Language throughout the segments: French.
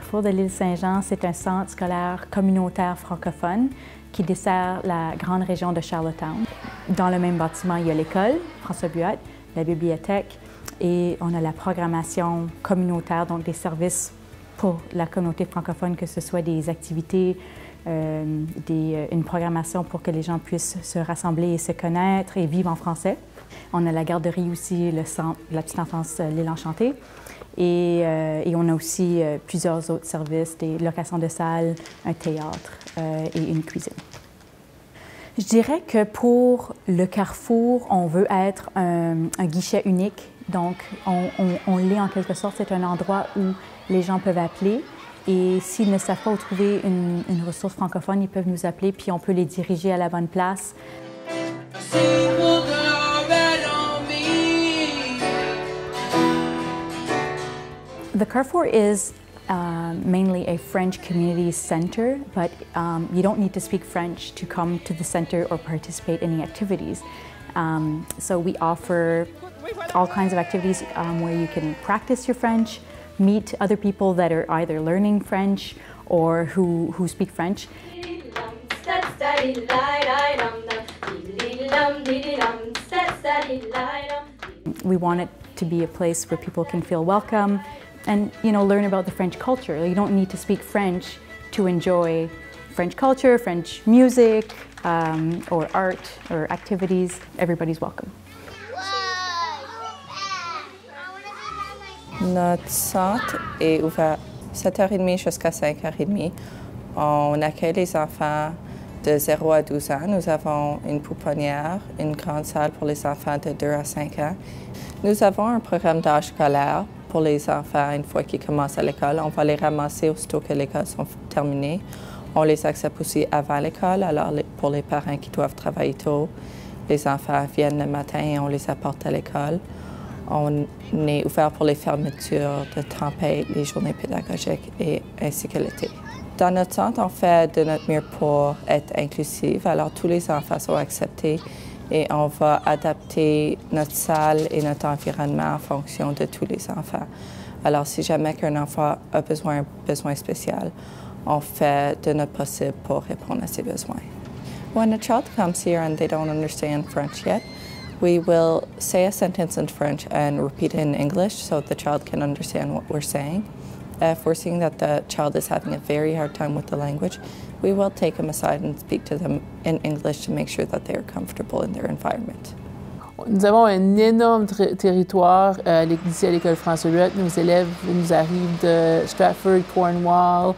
Carrefour de l'île Saint-Jean, c'est un centre scolaire communautaire francophone qui dessert la grande région de Charlottetown. Dans le même bâtiment, il y a l'école, François Buat, la bibliothèque et on a la programmation communautaire, donc des services pour la communauté francophone, que ce soit des activités, une programmation pour que les gens puissent se rassembler et se connaître et vivre en français. On a la garderie aussi, le centre de la petite enfance L'Île Enchantée. Et on a aussi plusieurs autres services, des locations de salles, un théâtre et une cuisine. Je dirais que pour le Carrefour, on veut être un guichet unique. Donc, on l'est en quelque sorte. C'est un endroit où les gens peuvent appeler. Et s'ils ne savent pas où trouver une ressource francophone, ils peuvent nous appeler, puis on peut les diriger à la bonne place. The Carrefour is mainly a French community center, but you don't need to speak French to come to the center or participate in the activities. So we offer all kinds of activities where you can practice your French, meet other people that are either learning French or who speak French. We want it to be a place where people can feel welcome and, learn about the French culture. You don't need to speak French to enjoy French culture, French music, or art or activities. Everybody's welcome. Notre centre est ouvert 7h30 jusqu'à 5h30. On accueille les enfants de 0 à 12 ans. Nous avons une pouponnière, une grande salle pour les enfants de 2 à 5 ans. Nous avons un programme d'âge scolaire pour les enfants une fois qu'ils commencent à l'école. On va les ramasser aussitôt que l'école sont terminées. On les accepte aussi avant l'école, alors pour les parents qui doivent travailler tôt, les enfants viennent le matin et on les apporte à l'école. On est ouvert pour les fermetures de tempête, les journées pédagogiques et ainsi que l'été. Dans notre centre, on fait de notre mieux pour être inclusif, alors tous les enfants sont acceptés et on va adapter notre salle et notre environnement en fonction de tous les enfants. Alors si jamais qu'un enfant a un besoin spécial, on fait de notre possible pour répondre à ses besoins. When a child comes here and they don't understand French yet, we will say a sentence in French and repeat it in English so the child can understand what we're saying. If we're seeing that the child is having a very hard time with the language, we will take them aside and speak to them in English to make sure that they are comfortable in their environment. Nous avons un énorme territoire ici à l'École François Buat. Nos élèves nous arrivent de Stratford, Cornwall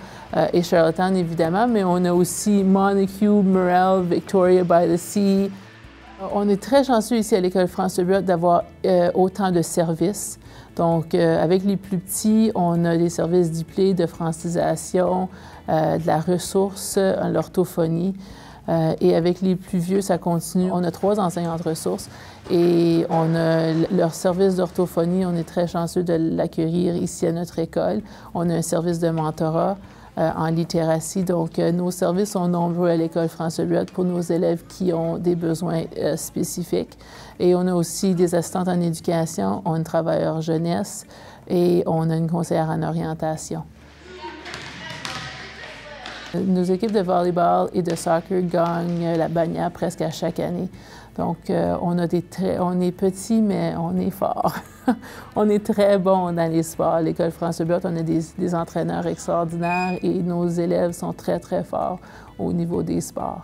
et Charlottetown, évidemment, mais on a aussi Montague, Morel, Victoria by the Sea. On est très chanceux ici à l'École François Buat d'avoir autant de services. Donc, avec les plus petits, on a des services diplômés de francisation, de la ressource, l'orthophonie. Et avec les plus vieux, ça continue. On a 3 enseignants de ressources et on a leur service d'orthophonie. On est très chanceux de l'accueillir ici à notre école. On a un service de mentorat en littératie. Donc, nos services sont nombreux à l'École François Buat pour nos élèves qui ont des besoins spécifiques. Et on a aussi des assistantes en éducation, on a une travailleuse jeunesse et on a une conseillère en orientation. Nos équipes de volleyball et de soccer gagnent la bannière presque à chaque année. Donc, on est petits, mais on est fort. On est très bon dans les sports. À l'École François Buat, on a des entraîneurs extraordinaires et nos élèves sont très, très forts au niveau des sports.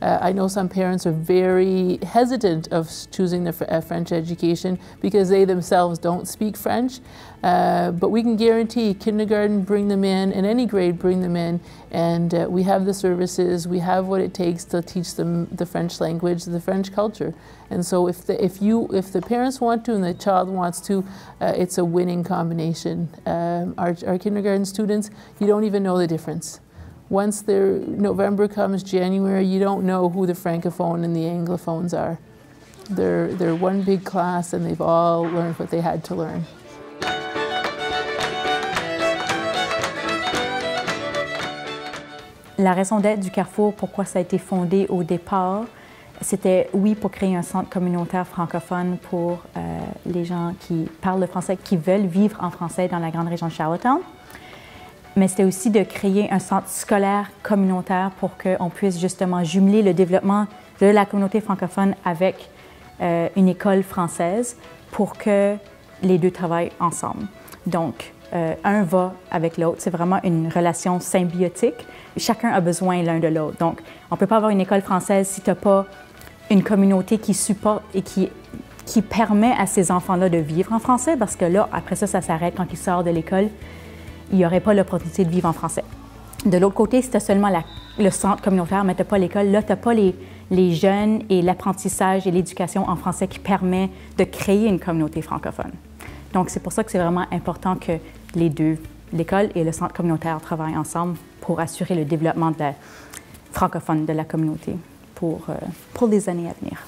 I know some parents are very hesitant of choosing a French education because they themselves don't speak French, but we can guarantee kindergarten, bring them in any grade, bring them in, and we have the services, we have what it takes to teach them the French language, the French culture. And so if the parents want to and the child wants to, it's a winning combination. Our kindergarten students, you don't even know the difference. Once November comes, January, you don't know who the Francophone and the Anglophones are. They're one big class and they've all learned what they had to learn. La raison d'être du Carrefour, pourquoi ça a été fondé au départ, c'était, oui, pour créer un centre communautaire francophone pour les gens qui parlent le français, qui veulent vivre en français dans la grande région de Charlottetown. Mais c'était aussi de créer un centre scolaire communautaire pour qu'on puisse justement jumeler le développement de la communauté francophone avec une école française pour que les deux travaillent ensemble. Donc, un va avec l'autre. C'est vraiment une relation symbiotique. Chacun a besoin l'un de l'autre. Donc, on ne peut pas avoir une école française si tu n'as pas une communauté qui supporte et qui permet à ces enfants-là de vivre en français, parce que là, après ça s'arrête quand ils sortent de l'école. Il n'y aurait pas l'opportunité de vivre en français. De l'autre côté, si tu as seulement le centre communautaire, mais tu n'as pas l'école, là, tu n'as pas les jeunes et l'apprentissage et l'éducation en français qui permet de créer une communauté francophone. Donc, c'est pour ça que c'est vraiment important que les deux, l'école et le centre communautaire, travaillent ensemble pour assurer le développement francophone de la communauté pour les années à venir.